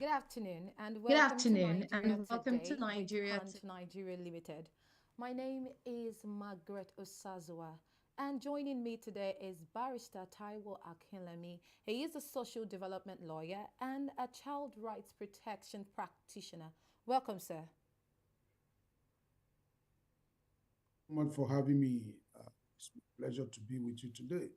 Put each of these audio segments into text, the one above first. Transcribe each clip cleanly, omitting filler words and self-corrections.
Good afternoon and Good welcome to afternoon Nigeria and welcome to Today with Nigeria. Punch Nigeria Limited. My name is Margaret Osazua, and joining me today is Barrister Taiwo Akinlemi. He is a social development lawyer and a child rights protection practitioner. Welcome, sir. Much for having me. It's a pleasure to be with you today.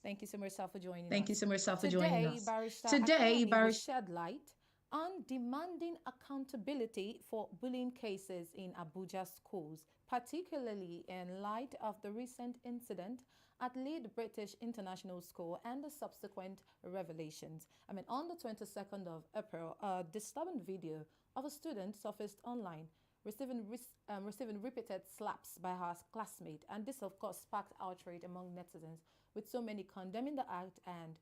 Thank you so much, sir, for joining Thank you us. so much, sir, for joining Today, us. Barrister Today, Akinlemi will Barrister. shed light on demanding accountability for bullying cases in Abuja schools, particularly in light of the recent incident at Lead British International School and the subsequent revelations. On the 22nd of April, a disturbing video of a student surfaced online receiving repeated slaps by her classmate, and this, of course, sparked outrage among netizens, with so many condemning the act and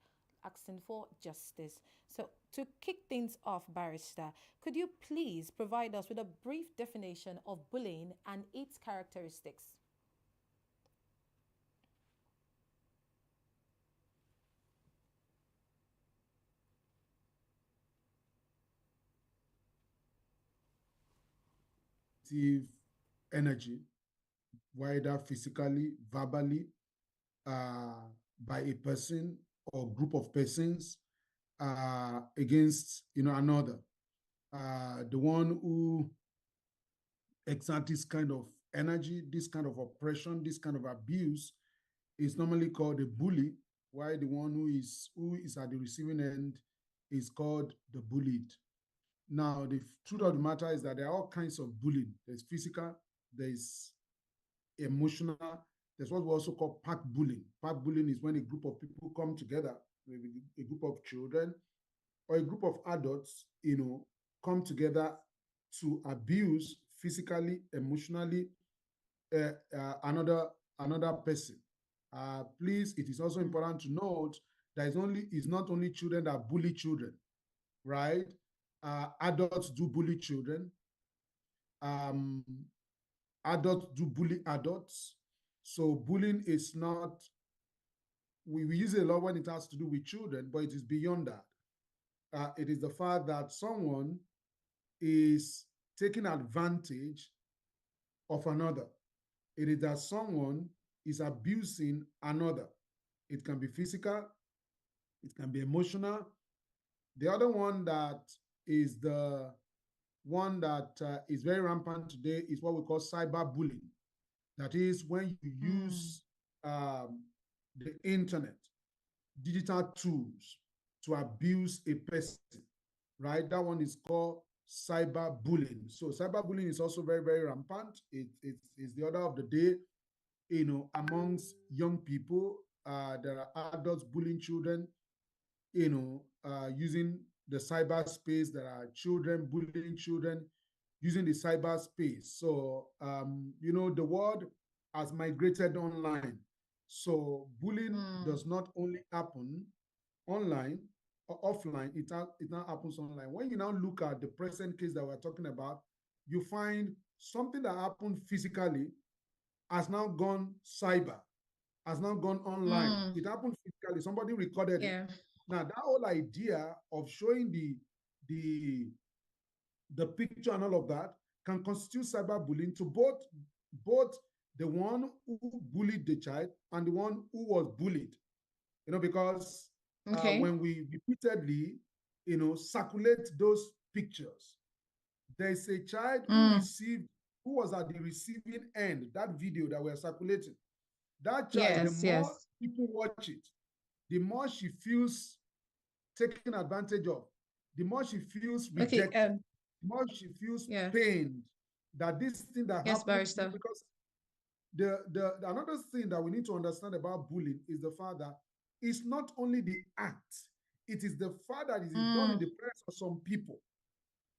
asking for justice. So, to kick things off, Barrister, could you please provide us with a brief definition of bullying and its characteristics? Negative energy, whether physically, verbally, uh, by a person or group of persons against another. The one who exerts this kind of energy, this kind of oppression, this kind of abuse is normally called a bully, while the one who is at the receiving end is called the bullied. Now, the truth of the matter is that there are all kinds of bullying. There's physical, there's emotional, there's what we also call pack bullying. Pack bullying is when a group of people come together, maybe a group of children or a group of adults, come together to abuse physically, emotionally, another person. Please, it is also important to note that it's not only children that bully children, right? Adults do bully children. Um, Adults do bully adults. So bullying is not, we use it a lot when it has to do with children, but it is beyond that. It is the fact that someone is taking advantage of another. It is that someone is abusing another. It can be physical, it can be emotional. The other one that is the one that is very rampant today is what we call cyberbullying. That is when you Mm. use um, the internet, digital tools to abuse a person, right? That one is called cyberbullying. So cyberbullying is also very, very rampant. It's the order of the day, amongst young people. There are adults bullying children, using the cyberspace. There are children bullying children using the cyberspace. So, the world has migrated online. So bullying Mm. does not only happen online or offline, it now happens online. When you now look at the present case that we're talking about, you find something that happened physically has now gone cyber, has now gone online. Mm. It happened physically. Somebody recorded it. Yeah. Now, that whole idea of showing the the picture and all of that can constitute cyberbullying to both the one who bullied the child and the one who was bullied. Because Okay. when we repeatedly, circulate those pictures, there's a child Mm. who was at the receiving end, that video that we're circulating. That child, the Yes, more yes. people watch it, the more she feels taken advantage of, the more she feels Okay. rejected, the more she feels Yeah. pained that this thing that Yes, happened, barrister. because the another thing that we need to understand about bullying is the fact that it's not only the act, it is the fact that it is done in Mm. the presence of some people.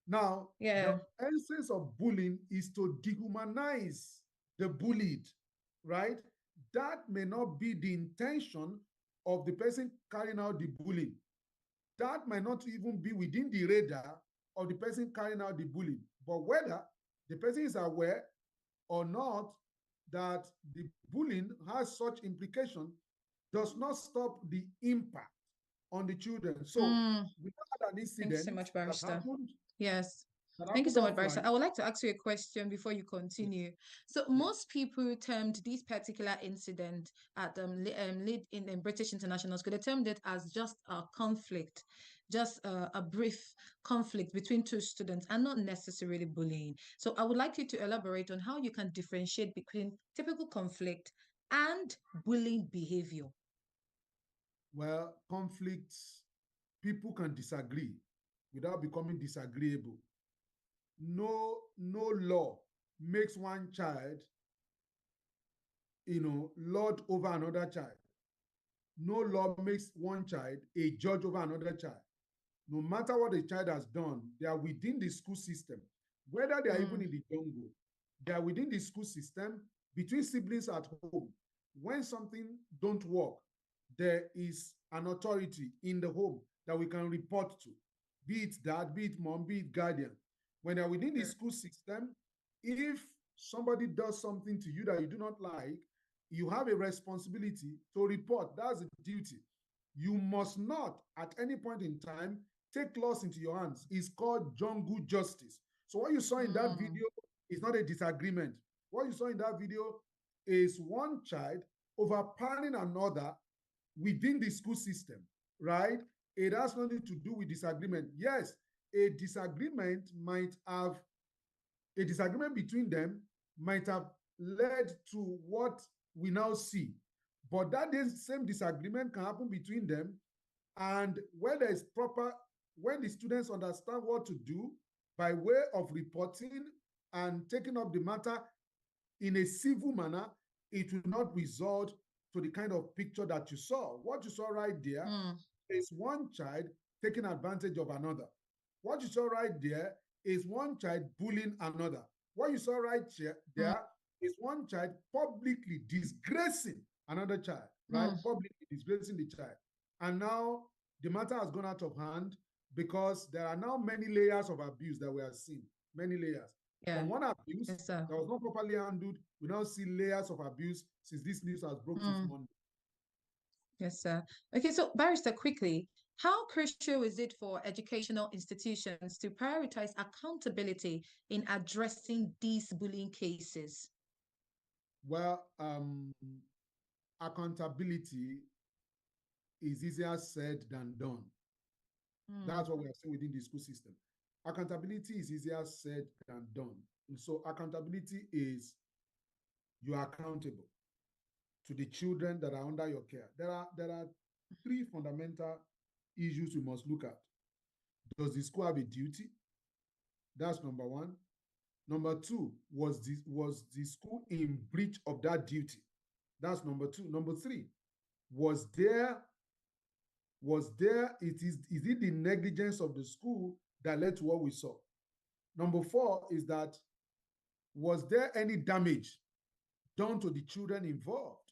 Now, the Yeah. essence of bullying is to dehumanize the bullied, right? That may not be the intention of the person carrying out the bullying. That might not even be within the radar of the person carrying out the bullying. But whether the person is aware or not that the bullying has such implication does not stop the impact. on the children. So we had an Thank you so incident much, that Barrister. happened Yes. that Thank you happened so much, Barrister. offline. I would like to ask you a question before you continue. So Yes. most people termed this particular incident at lead in British international school, they termed it as just a conflict, just a brief conflict between two students and not necessarily bullying. So I would like you to elaborate on how you can differentiate between typical conflict and bullying behavior. Well, conflicts, people can disagree without becoming disagreeable. No law makes one child, lord over another child. No law makes one child a judge over another child. No matter what a child has done, they are within the school system. Whether they are even in the jungle, they are within the school system between siblings at home. When something don't work, there is an authority in the home that we can report to, be it dad, be it mom, be it guardian. When they're within the school system, if somebody does something to you that you do not like, you have a responsibility to report. That's a duty. You must not, at any point in time, take laws into your hands. It's called jungle justice. So what you saw in that video is not a disagreement. What you saw in that video is one child overpowering another within the school system, right? It has nothing to do with disagreement. Yes, a disagreement might have, a disagreement between them might have led to what we now see. But that same disagreement can happen between them. And when there is proper, when the students understand what to do by way of reporting and taking up the matter in a civil manner, it will not result to the kind of picture that you saw. What you saw right there is one child taking advantage of another. What you saw right there is one child bullying another. What you saw right there is one child publicly disgracing another child, right? Publicly disgracing the child. And now the matter has gone out of hand because there are now many layers of abuse that we are seeing, many layers. Yeah. From one abuse Yes, that was not properly handled, we now see layers of abuse since this news has broke since Monday. Yes, sir. Okay, so Barrister, quickly, how crucial is it for educational institutions to prioritize accountability in addressing these bullying cases? Well, accountability is easier said than done. That's what we are seeing within the school system. Accountability is easier said than done. And so accountability is you are accountable to the children that are under your care. There are three fundamental issues we must look at. Does the school have a duty? That's number one. Number two, was the school in breach of that duty? That's number two. Number three, was there is it the negligence of the school that led to what we saw? Number four is that was there any damage done to the children involved,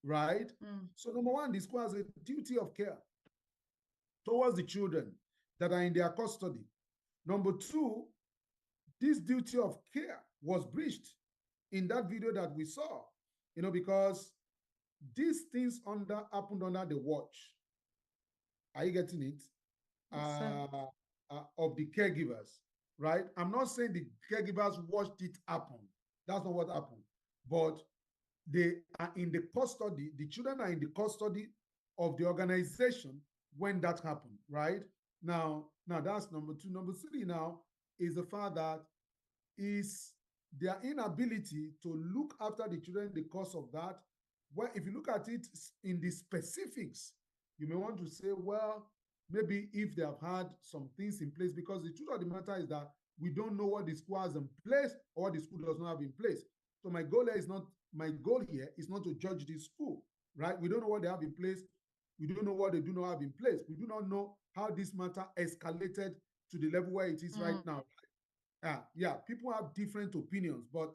right? So number one, the school has a duty of care towards the children that are in their custody. Number two, this duty of care was breached in that video that we saw, because these things happened under the watch. Are you getting it? Of the caregivers, right? I'm not saying the caregivers watched it happen. That's not what happened. But they are in the custody, the children are in the custody of the organization when that happened, right? Now that's number two. Number three now is the fact that is their inability to look after the children the cause of that. Well, if you look at it in the specifics, you may want to say, well, maybe if they have had some things in place, because the truth of the matter is that we don't know what the school has in place or what the school does not have in place. So my goal here is not to judge the school, right? We don't know what they have in place. We don't know what they do not have in place. We do not know how this matter escalated to the level where it is right now. Yeah, people have different opinions, but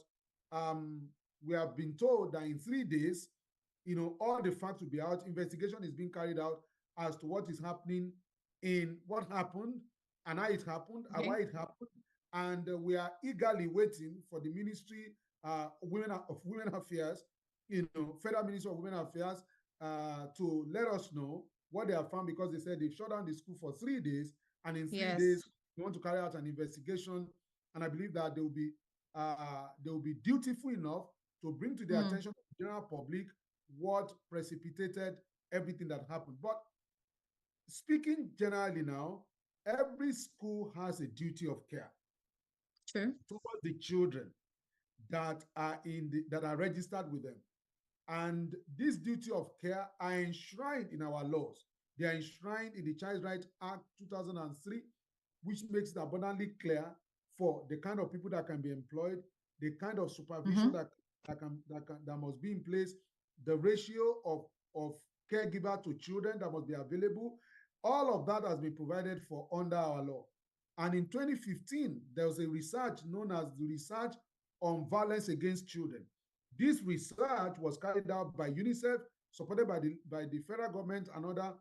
we have been told that in 3 days, all the facts will be out. Investigation is being carried out as to what is happening in what happened and how it happened and why it happened. And we are eagerly waiting for the Ministry of Women Affairs, Federal Ministry of Women Affairs, to let us know what they have found, because they said they've shut down the school for 3 days, and in 3 days, Yes. they want to carry out an investigation. And I believe that they will be dutiful enough to bring to the attention of the general public what precipitated everything that happened. But speaking generally now, every school has a duty of care True. towards the children that are registered with them. And this duty of care are enshrined in our laws. They are enshrined in the Child Rights Act 2003, which makes it abundantly clear for the kind of people that can be employed, the kind of supervision that must be in place, the ratio of caregiver to children that must be available. All of that has been provided for under our law. And in 2015, there was a research known as the Research on Violence Against Children. This research was carried out by UNICEF, supported by the federal government and other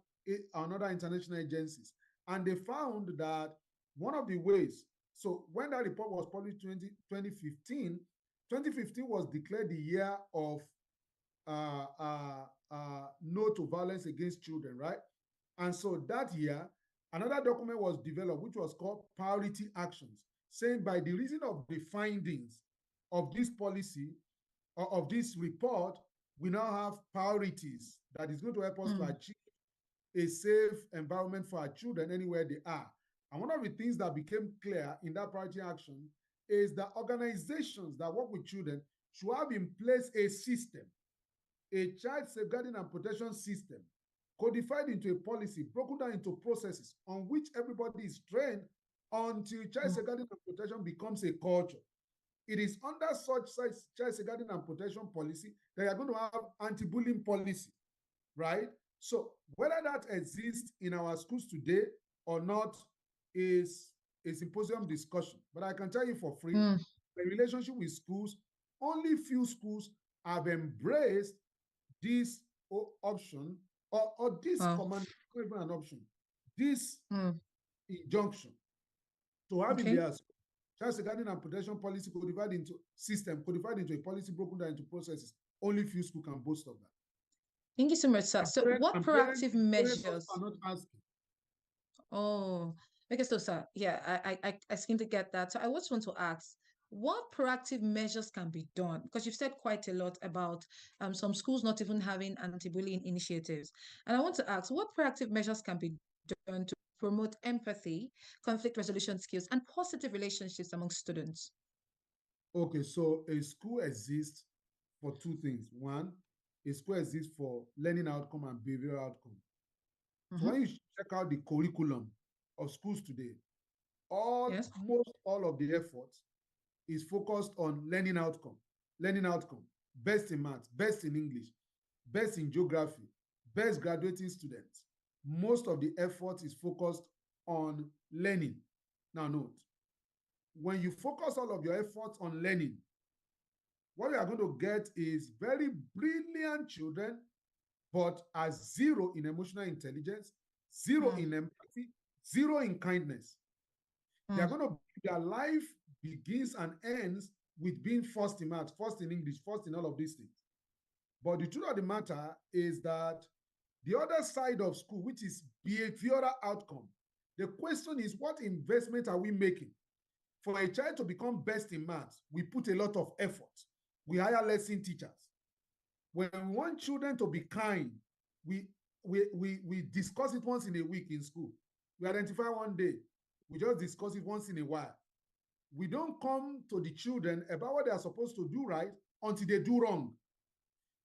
international agencies. And they found that one of the ways, so when that report was published in 2015, 2015 was declared the year of no to violence against children, right? And so that year, another document was developed, which was called Priority Actions, saying by the reason of the findings of this policy, or of this report, we now have priorities that is going to help us to achieve a safe environment for our children anywhere they are. And one of the things that became clear in that priority action is that organizations that work with children should have in place a system, a child safeguarding and protection system, codified into a policy, broken down into processes on which everybody is trained until child safeguarding and protection becomes a culture. It is under such child safeguarding and protection policy that you are going to have anti-bullying policy, right? So whether that exists in our schools today or not is a symposium discussion. But I can tell you for free, the relationship with schools, only few schools have embraced this option or this command, not even an option, this injunction to have in their school child safeguarding and protection policy codified into system, codified into a policy broken down into processes. Only few schools can boast of that. Thank you so much, sir. So what proactive measures? Parents are not asking. Oh, okay, so sir, yeah, I seem to get that. So I just want to ask, what proactive measures can be done? Because you've said quite a lot about some schools not even having anti-bullying initiatives. And I want to ask, what proactive measures can be done to promote empathy, conflict resolution skills, and positive relationships among students? Okay, so a school exists for two things. One, a school exists for learning outcome and behavioral outcome. So when you check out the curriculum of schools today, most all of the effort is focused on learning outcome, best in maths, best in English, best in geography, best graduating students. Most of the effort is focused on learning. Now note, when you focus all of your efforts on learning, what you are going to get is very brilliant children, but as zero in emotional intelligence, zero in empathy, zero in kindness. They are going to, their life begins and ends with being first in math, first in English, first in all of these things. But the truth of the matter is that the other side of school, which is behavioral outcome, the question is, what investment are we making? For a child to become best in maths, we put a lot of effort. We hire lesson teachers. When we want children to be kind, we discuss it once in a week in school. We identify one day. We just discuss it once in a while. We don't come to the children about what they are supposed to do right until they do wrong.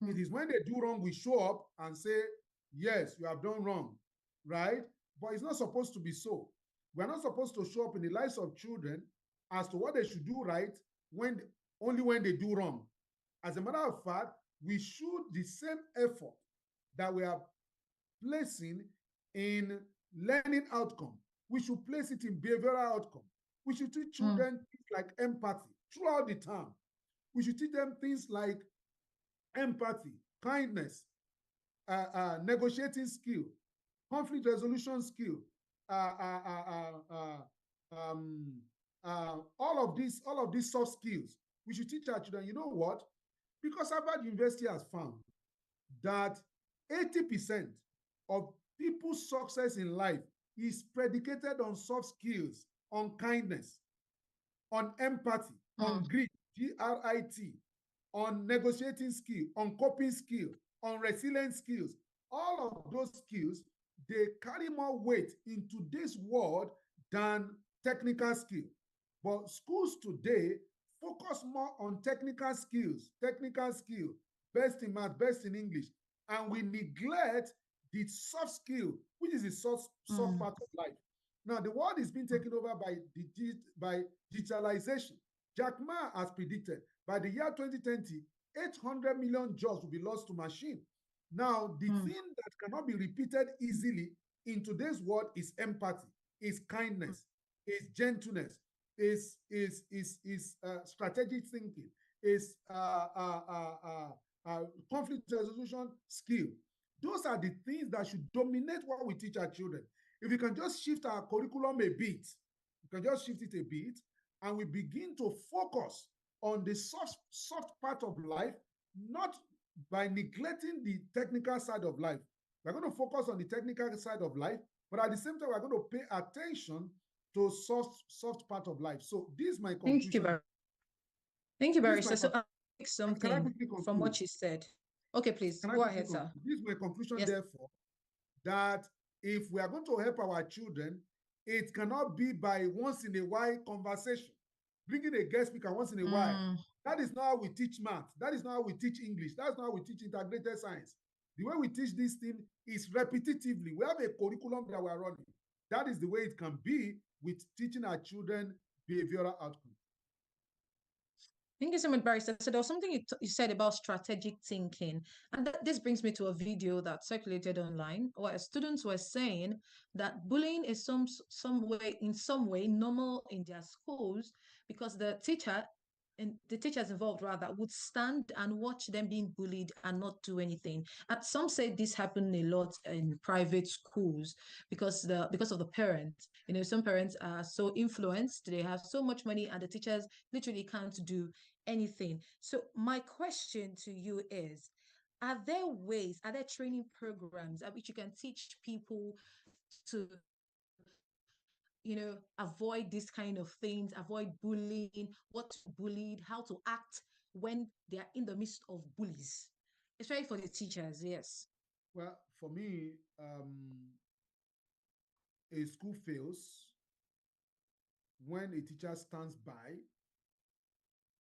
It is when they do wrong, we show up and say, yes, you have done wrong, right? But it's not supposed to be so. We're not supposed to show up in the lives of children as to what they should do right only when they do wrong. As a matter of fact, we should the same effort that we are placing in learning outcome, we should place it in behavioral outcome. We should teach children things like empathy throughout the term. We should teach them things like empathy, kindness, negotiating skill, conflict resolution skill, all of these soft skills. We should teach our children. You know what? Because Harvard University has found that 80% of people's success in life is predicated on soft skills, on kindness, on empathy, on grit, G-R-I-T, on negotiating skill, on coping skill, on resilient skills. All of those skills, they carry more weight in today's world than technical skill. But schools today focus more on technical skill, best in math, best in English, and we neglect the soft skill, which is the soft part of life. Now, the world is being taken over by digitalization. Jack Ma has predicted by the year 2020, 800 million jobs will be lost to machine. Now, the thing that cannot be repeated easily in today's world is empathy, is kindness, is gentleness, is strategic thinking, is conflict resolution skill. Those are the things that should dominate what we teach our children. If we can just shift our curriculum a bit, we can just shift it a bit, and we begin to focus on the soft part of life, not by neglecting the technical side of life. We're going to focus on the technical side of life, but at the same time, we're going to pay attention to soft part of life. So this is my conclusion. Thank you, Barrister. So I'll take something from what you said. Okay, please, go ahead, sir. This is my conclusion, yes. Therefore, that if we are going to help our children, it cannot be by once in a while conversation, bringing a guest speaker once in a while. That is not how we teach math. That is not how we teach English. That's not how we teach integrated science. The way we teach this thing is repetitively. We have a curriculum that we are running. That is the way it can be with teaching our children behavioral outcomes. Thank you so much, Barrister. So there was something you said about strategic thinking. And this brings me to a video that circulated online where students were saying that bullying is in some way normal in their schools because the teachers involved rather would stand and watch them being bullied and not do anything. And some say this happened a lot in private schools because of the parents. Some parents are so influenced, they have so much money, and the teachers literally can't do anything. So my question to you is, are there training programs at which you can teach people to avoid this kind of things, avoid bullying, what to bullied, how to act when they are in the midst of bullies, especially for the teachers? Yes. Well, for me, a school fails when a teacher stands by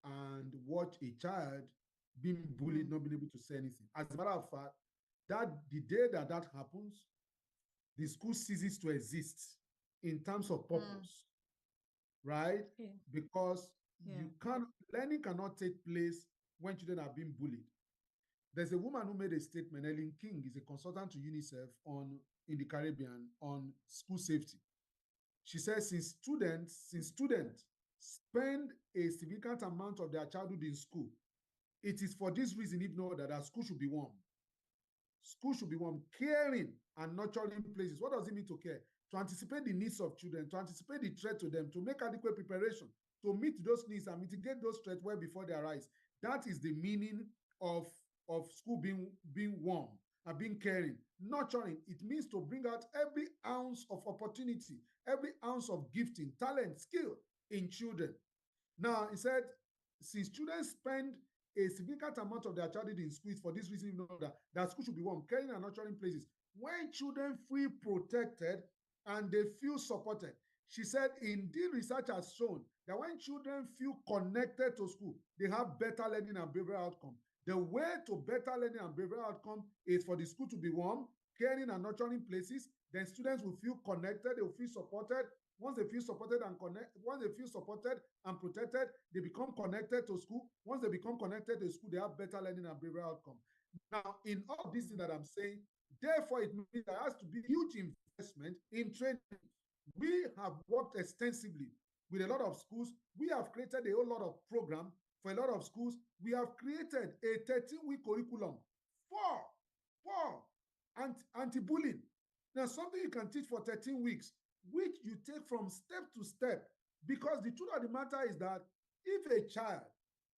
and watch a child being bullied, not being able to say anything. As a matter of fact, the day that happens, the school ceases to exist in terms of purpose, right? Yeah. Because learning cannot take place when children are being bullied. There's a woman who made a statement. Ellen King is a consultant to UNICEF in the Caribbean on school safety. She says since students spend a significant amount of their childhood in school, it is for this reason, if not that school should be warm. School should be warm, caring and nurturing places. What does it mean to care? To anticipate the needs of children, to anticipate the threat to them, to make adequate preparation, to meet those needs and mitigate those threats well before they arise. That is the meaning of school being warm and being caring. Nurturing, it means to bring out every ounce of opportunity, every ounce of gifting, talent, skill in children. Now, he said, since children spend a significant amount of their childhood in schools, for this reason, you know that school should be warm, caring and nurturing places. When children feel protected and they feel supported, she said, indeed, research has shown that when children feel connected to school, they have better learning and behavioral outcome. The way to better learning and behavioral outcome is for the school to be warm, caring and nurturing places. Then students will feel connected, they will feel supported. Once they feel supported and protected, they become connected to school. Once they become connected to school, they have better learning and behavioral outcome. Now, in all these things that I'm saying, therefore, it means there has to be huge investment in training. We have worked extensively with a lot of schools. We have created a whole lot of programs for a lot of schools. We have created a 13-week curriculum for anti-bullying. Now, something you can teach for 13 weeks, which you take from step to step, because the truth of the matter is that if a child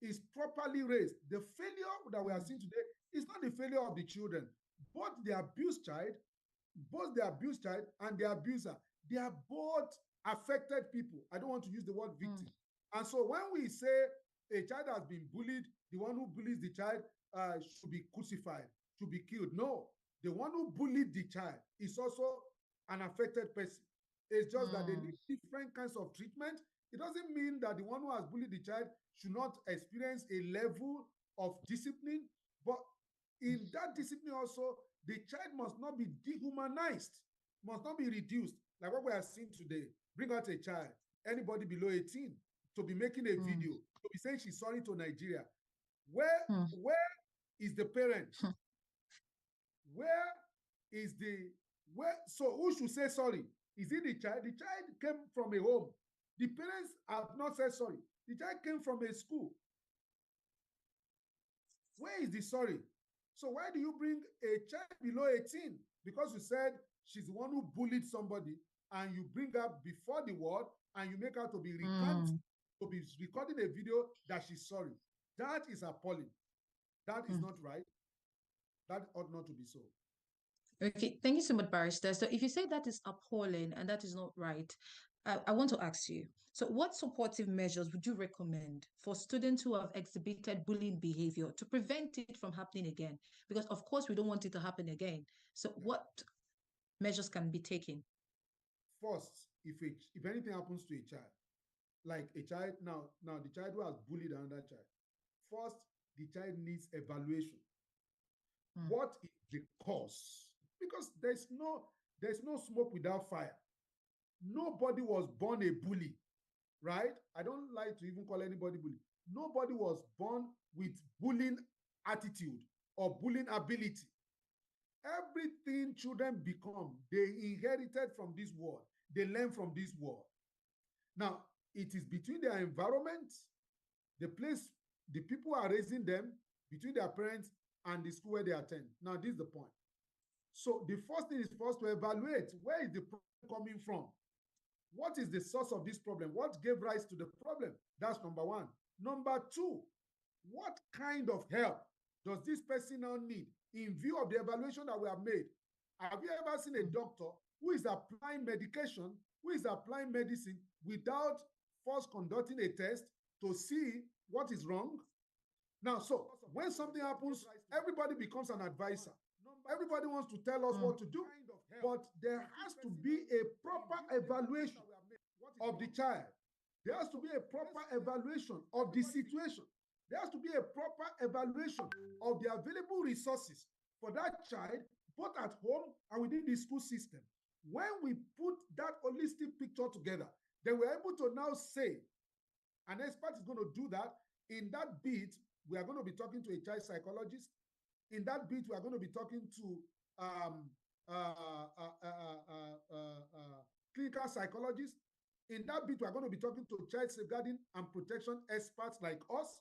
is properly raised, the failure that we are seeing today is not the failure of the children, but the abused child both the abused child and the abuser, they are both affected people. I don't want to use the word victim. And so when we say a child has been bullied, the one who bullies the child should be crucified, should be killed. No, the one who bullied the child is also an affected person. It's just that they need different kinds of treatment. It doesn't mean that the one who has bullied the child should not experience a level of discipline, but in that discipline also, the child must not be dehumanized, must not be reduced. Like what we are seeing today, bring out a child, anybody below 18, to be making a video, to be saying she's sorry to Nigeria. Where is the parent? Where is the, so who should say sorry? Is it the child? The child came from a home. The parents have not said sorry. The child came from a school. Where is the sorry? So why do you bring a child below 18? Because you said she's the one who bullied somebody, and you bring her before the world and you make her to be to be recording a video that she's sorry. That is appalling. That is not right. That ought not to be so. Okay, thank you so much, Barrister. So if you say that is appalling and that is not right, I want to ask you, so what supportive measures would you recommend for students who have exhibited bullying behavior to prevent it from happening again? Because of course we don't want it to happen again. So what measures can be taken? First, if anything happens to a child, like a child now the child who has bullied another child, first the child needs evaluation. What is the cause? Because there's no smoke without fire. Nobody was born a bully, right? I don't like to even call anybody bully. Nobody was born with bullying attitude or bullying ability. Everything children become, they inherited from this world. They learn from this world. Now, it is between their environment, the place, the people are raising them, between their parents and the school where they attend. Now, this is the point. So the first thing is for us to evaluate, where is the problem coming from? What is the source of this problem? What gave rise to the problem? That's number one. Number two, what kind of help does this person now need in view of the evaluation that we have made? Have you ever seen a doctor who is applying medication, who is applying medicine without first conducting a test to see what is wrong? Now, so when something happens, everybody becomes an advisor. Everybody wants to tell us what to do, but there has to be a proper evaluation of the child. There has to be a proper evaluation of the situation. There has to be a proper evaluation of the available resources for that child, both at home and within the school system. When we put that holistic picture together, then we're able to now say, an expert is going to do that. In that bit, we are going to be talking to a child psychologist. In that bit, we are going to be talking to clinical psychologists. In that bit, we are going to be talking to child safeguarding and protection experts like us.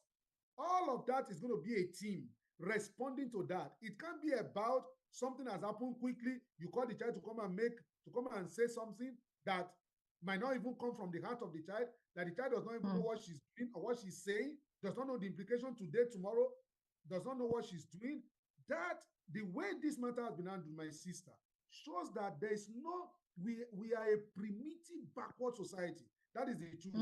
All of that is going to be a team responding to that. It can't be about something has happened quickly. You call the child to come and say something that might not even come from the heart of the child, that the child does not even know what she's doing or what she's saying, does not know the implication today, tomorrow, does not know what she's doing. That, the way this matter has been handled, my sister, shows that there is no, we are a primitive, backward society. That is the truth.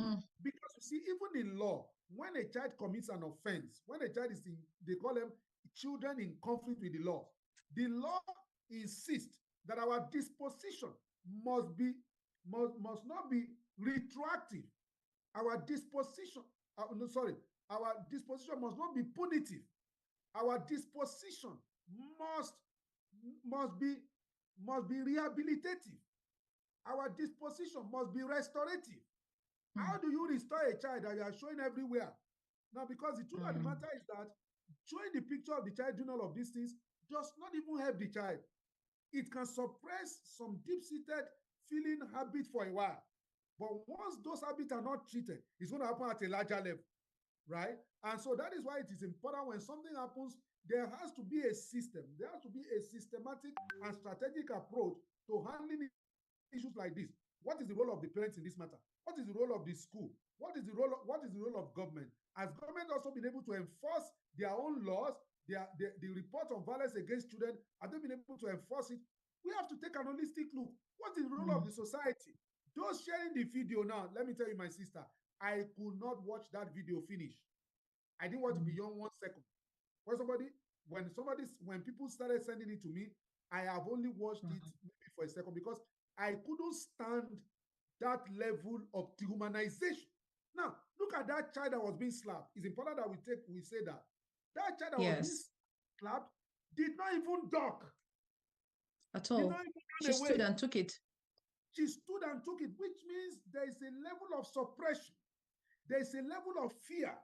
Because you see, even in law, when a child commits an offense, when a child is in, they call them children in conflict with the law insists that our disposition must not be retroactive. Our disposition, our disposition must not be punitive. Our disposition must be rehabilitative. Our disposition must be restorative. How do you restore a child that you are showing everywhere? Now, because the truth of the matter is that showing the picture of the child doing all of these things does not even help the child. It can suppress some deep-seated feeling habit for a while. But once those habits are not treated, it's going to happen at a larger level, right? And so that is why it is important when something happens, there has to be a system. There has to be a systematic and strategic approach to handling issues like this. What is the role of the parents in this matter? What is the role of the school? What is the role of government? Has government also been able to enforce their own laws, the report on violence against children? Have they been able to enforce it? We have to take an holistic look. What is the role of the society? Those sharing the video now, let me tell you, my sister, I could not watch that video finish. I didn't watch it beyond 1 second. When people started sending it to me, I have only watched it maybe for a second because I couldn't stand that level of dehumanization. Now, look at that child that was being slapped. It's important that we say that. That child that was being slapped did not even duck. At all. She stood and took it. She stood and took it, which means there is a level of suppression. There is a level of fear.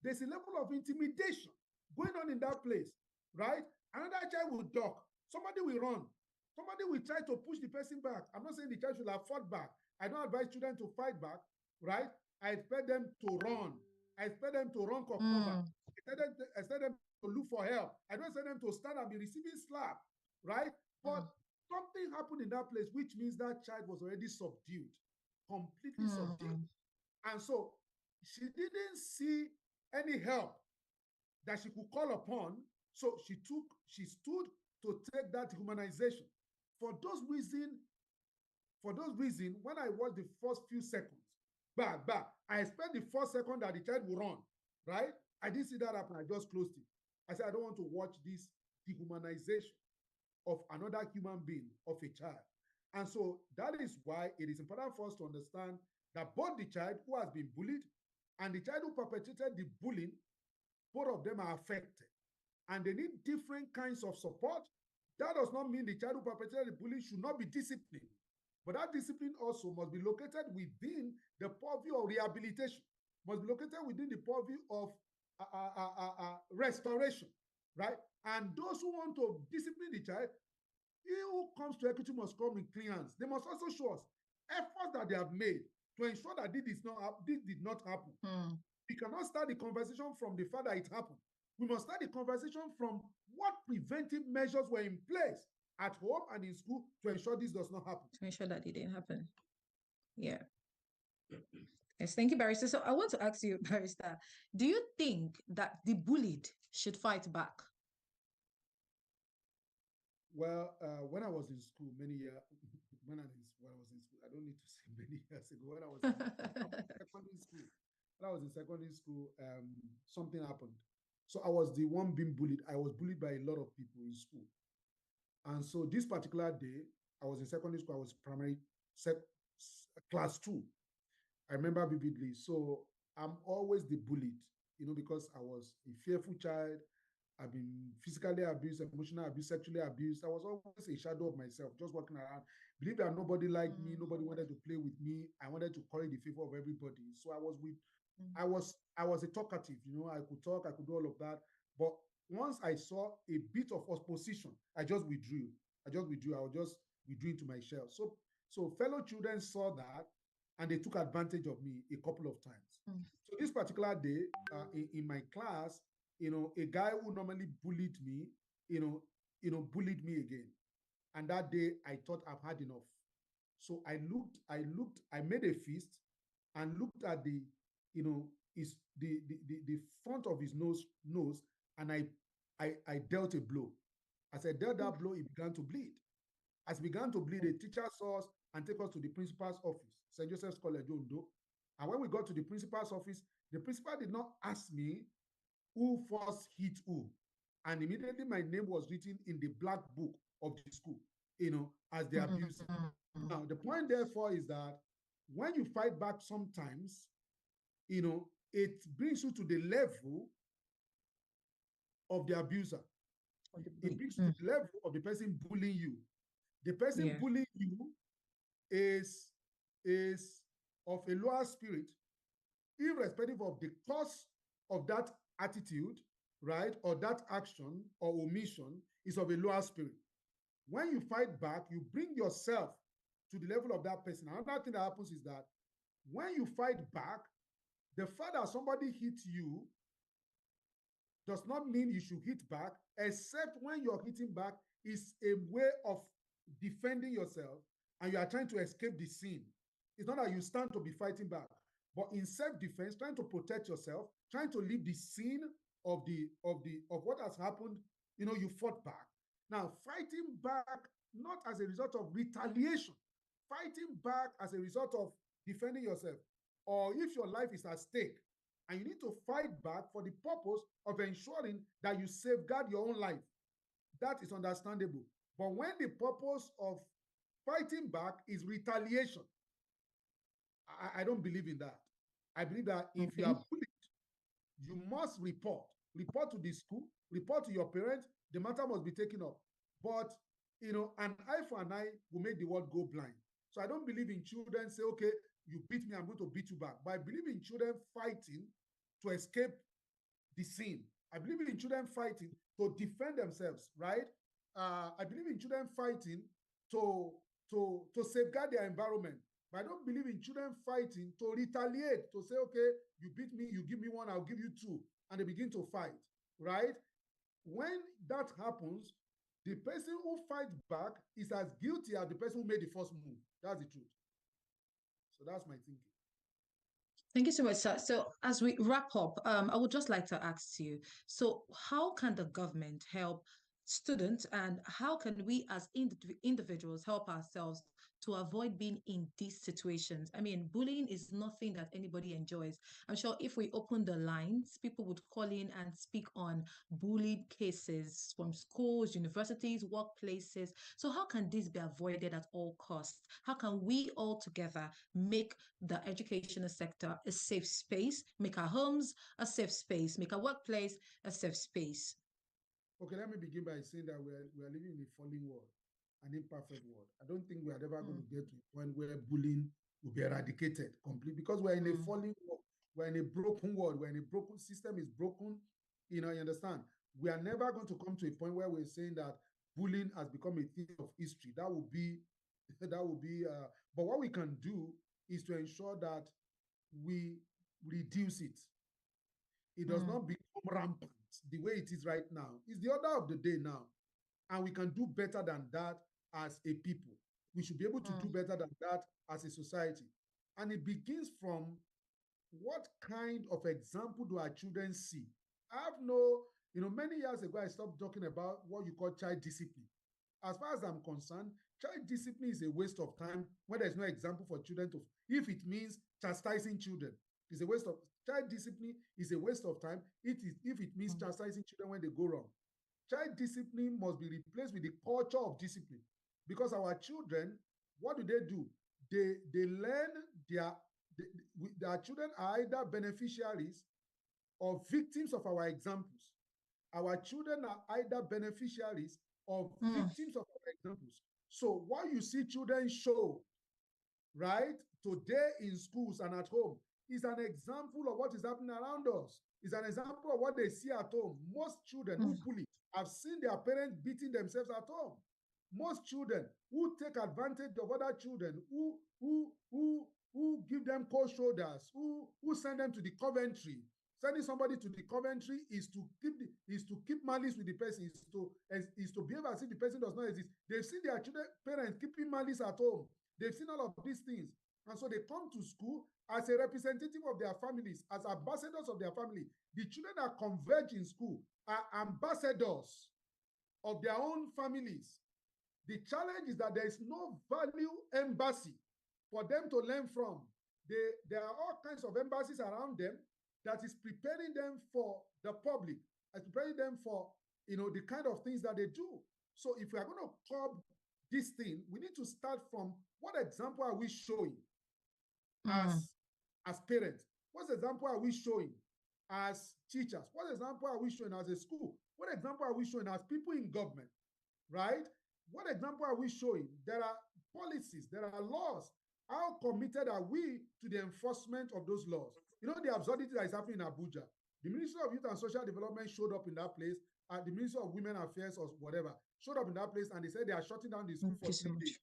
There's a level of intimidation going on in that place, right? Another child will duck. Somebody will run. Somebody will try to push the person back. I'm not saying the child should have fought back. I don't advise children to fight back, right? I expect them to run. I expect them to run for cover. I expect them to look for help. I don't expect them to stand and be receiving slap, right? But something happened in that place, which means that child was already subdued, completely subdued. And so she didn't see any help that she could call upon. So she stood to take that humanization. For those reasons, when I watched the first few seconds, I expect the first second that the child will run, right? I didn't see that happen. I just closed it. I said, I don't want to watch this dehumanization of another human being, of a child. And so that is why it is important for us to understand that both the child who has been bullied and the child who perpetrated the bullying, both of them are affected. And they need different kinds of support. That does not mean the child who perpetrated the bullying should not be disciplined. But that discipline also must be located within the purview of rehabilitation, must be located within the purview of restoration, right? And those who want to discipline the child, he who comes to equity must come in clean hands. They must also show us efforts that they have made to ensure that this did not happen. We cannot start the conversation from the fact that it happened. We must start the conversation from what preventive measures were in place at home and in school to ensure this does not happen. To ensure that it didn't happen. Yeah. Yes, thank you, Barrister. So I want to ask you, Barrister, do you think that the bullied should fight back? Well, when I was in school many years, when I was in school, I don't need to say many years ago, when I was in secondary school, something happened. So I was the one being bullied. I was bullied by a lot of people in school. And so this particular day, I was in secondary school, I was class 2. I remember vividly. So I'm always the bullied, because I was a fearful child. I've been physically abused, emotionally abused, sexually abused. I was always a shadow of myself, just walking around. Believe that nobody liked me, nobody wanted to play with me. I wanted to curry the favor of everybody. So I was a talkative, I could talk, I could do all of that. But once I saw a bit of opposition, I just withdrew. I was just withdrew into my shell. So fellow children saw that and they took advantage of me a couple of times. So this particular day, in my class, a guy who normally bullied me, bullied me again. And that day I thought I've had enough. So I made a fist and looked at the front of his nose, and I dealt a blow. As I dealt that blow, it began to bleed. As it began to bleed, a teacher saw us and took us to the principal's office, St. Joseph's College, Ondo. And when we got to the principal's office, the principal did not ask me who first hit who. And immediately my name was written in the black book of the school, as the abuser. Now, the point therefore is that when you fight back sometimes, it brings you to the level of the abuser. It brings you to the level of the person bullying you. The person bullying you is of a lower spirit, irrespective of the cause of that attitude, right, or that action or omission, is of a lower spirit. When you fight back, you bring yourself to the level of that person. Another thing that happens is that when you fight back, the fact that somebody hits you does not mean you should hit back, except when you're hitting back is a way of defending yourself and you are trying to escape the scene. It's not that you stand to be fighting back, but in self-defense, trying to protect yourself, trying to leave the scene of what has happened, you fought back. Now, fighting back not as a result of retaliation, fighting back as a result of defending yourself, or if your life is at stake and you need to fight back for the purpose of ensuring that you safeguard your own life, that is understandable. But when the purpose of fighting back is retaliation, I don't believe in that. I believe that if you Okay. are bullied, you must report. Report to the school, report to your parents. The matter must be taken up. But, an eye for an eye will make the world go blind. So I don't believe in children say, okay, you beat me, I'm going to beat you back. But I believe in children fighting to escape the scene. I believe in children fighting to defend themselves, right? I believe in children fighting to, to safeguard their environment. But I don't believe in children fighting to retaliate, to say, okay, you beat me, you give me one, I'll give you two, and they begin to fight, right? When that happens, the person who fights back is as guilty as the person who made the first move. That's the truth. So that's my thinking. Thank you so much, sir. So, as we wrap up, I would just like to ask you, so how can the government help students, and how can we as individuals help ourselves to avoid being in these situations? I mean, bullying is nothing that anybody enjoys. I'm sure if we open the lines, people would call in and speak on bullied cases from schools, universities, workplaces. So, how can this be avoided at all costs? How can we all together make the educational sector a safe space, make our homes a safe space, make our workplace a safe space? Okay, let me begin by saying that we are living in a fallen world, an imperfect world. I don't think we are ever going Mm, to get to a point where bullying will be eradicated completely, because we're in a mm, fallen world. We're in a broken world. We're in a broken system. Is broken. You understand? We are never going to come to a point where we're saying that bullying has become a thing of history. That would be that would be. But what we can do is to ensure that we reduce it. It does mm, not become rampant the way it is right now. It's the order of the day now. And we can do better than that as a people. We should be able to do mm, better than that as a society. And it begins from what kind of example do our children see? I have no, many years ago, I stopped talking about what you call child discipline. As far as I'm concerned, child discipline is a waste of time when there's no example for children to, if it means chastising children, it's a waste of, child discipline is a waste of time. It is, if it means mm, chastising children when they go wrong. Child discipline must be replaced with the culture of discipline, because our children, what do? They learn their, their children are either beneficiaries or victims of our examples. Our children are either beneficiaries or mm, victims of our examples. So what you see children show, right, today in schools and at home is an example of what is happening around us. It's an example of what they see at home. Most children who mm, bully have seen their parents beating themselves at home. Most children who take advantage of other children, who give them cold shoulders, who send them to the Coventry. Sending somebody to the Coventry is to keep malice with the person, is to behave as if the person does not exist. They've seen their children, parents keeping malice at home. They've seen all of these things. And so they come to school as a representative of their families, as ambassadors of their family. The children that converge in school are ambassadors of their own families. The challenge is that there is no value embassy for them to learn from. There are all kinds of embassies around them that is preparing them for the public, and preparing them for the kind of things that they do. So if we are going to curb this thing, we need to start from what example are we showing mm, as as parents? What example are we showing as teachers? What example are we showing as a school? What example are we showing as people in government? Right? What example are we showing? There are policies, there are laws. How committed are we to the enforcement of those laws? The absurdity that is happening in Abuja. The Ministry of Youth and Social Development showed up in that place, the Ministry of Women Affairs or whatever showed up in that place, and they said they are shutting down the school thank for you so 3 days. much.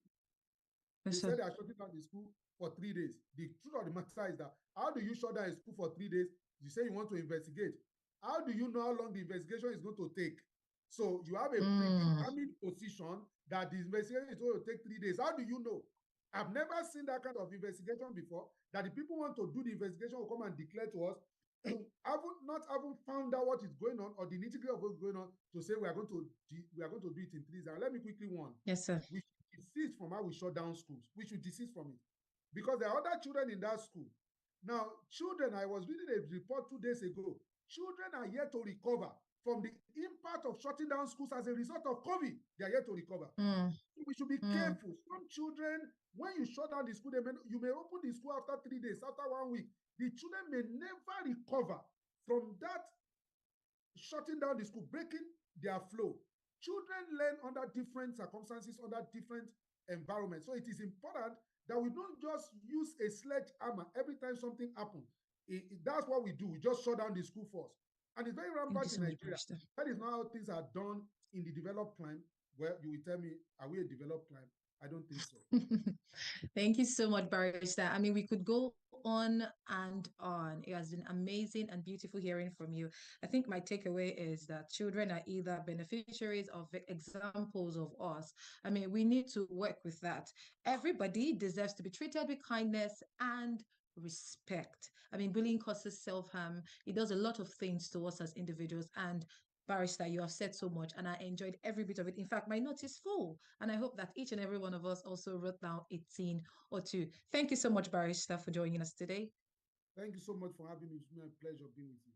They Yes, said sir. they are shutting down the school for 3 days. The truth of the matter is that, how do you shut down a school for 3 days? You say you want to investigate. How do you know how long the investigation is going to take? So you have a Mm, predetermined position that the investigation is going to take 3 days. How do you know? I've never seen that kind of investigation before, that the people want to do the investigation will come and declare to us, haven't not haven't found out what is going on or the nitty-gritty of what's going on to say we are going to do it in 3 days. And let me quickly warn, Yes, sir. we should desist from how we shut down schools. We should desist from it because there are other children in that school. Now, children, I was reading a report 2 days ago. Children are yet to recover from the impact of shutting down schools as a result of COVID. They are yet to recover. We should be careful. Some children, when you shut down the school, you may open the school after 3 days, after 1 week. The children may never recover from that shutting down the school, breaking their flow. Children learn under different circumstances, under different environments. So it is important that we don't just use a sledgehammer every time something happens. That's what we do. We just shut down the school first. And it's very Thank you rampant in so much, Nigeria. Barrister. That is not how things are done in the developed clime. Well, you will tell me, are we a developed clime? I don't think so. Thank you so much, Barrister. I mean, we could go on and on. It has been amazing and beautiful hearing from you. I think my takeaway is that children are either beneficiaries of examples of us. I mean, we need to work with that. Everybody deserves to be treated with kindness and respect. I mean, bullying causes self-harm. It does a lot of things to us as individuals. And Barrister, you have said so much, and I enjoyed every bit of it. In fact, my note is full, and I hope that each and every one of us also wrote down 18 or two. Thank you so much, Barrister, for joining us today. Thank you so much for having me. It's been a pleasure being with you.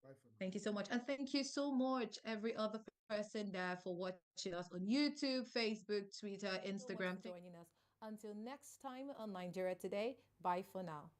Bye for now. Thank you so much. And thank you so much, every other person there, for watching us on YouTube, Facebook, Twitter, Thank you so much Instagram. for Thank joining us. Until next time on Nigeria Today, bye for now.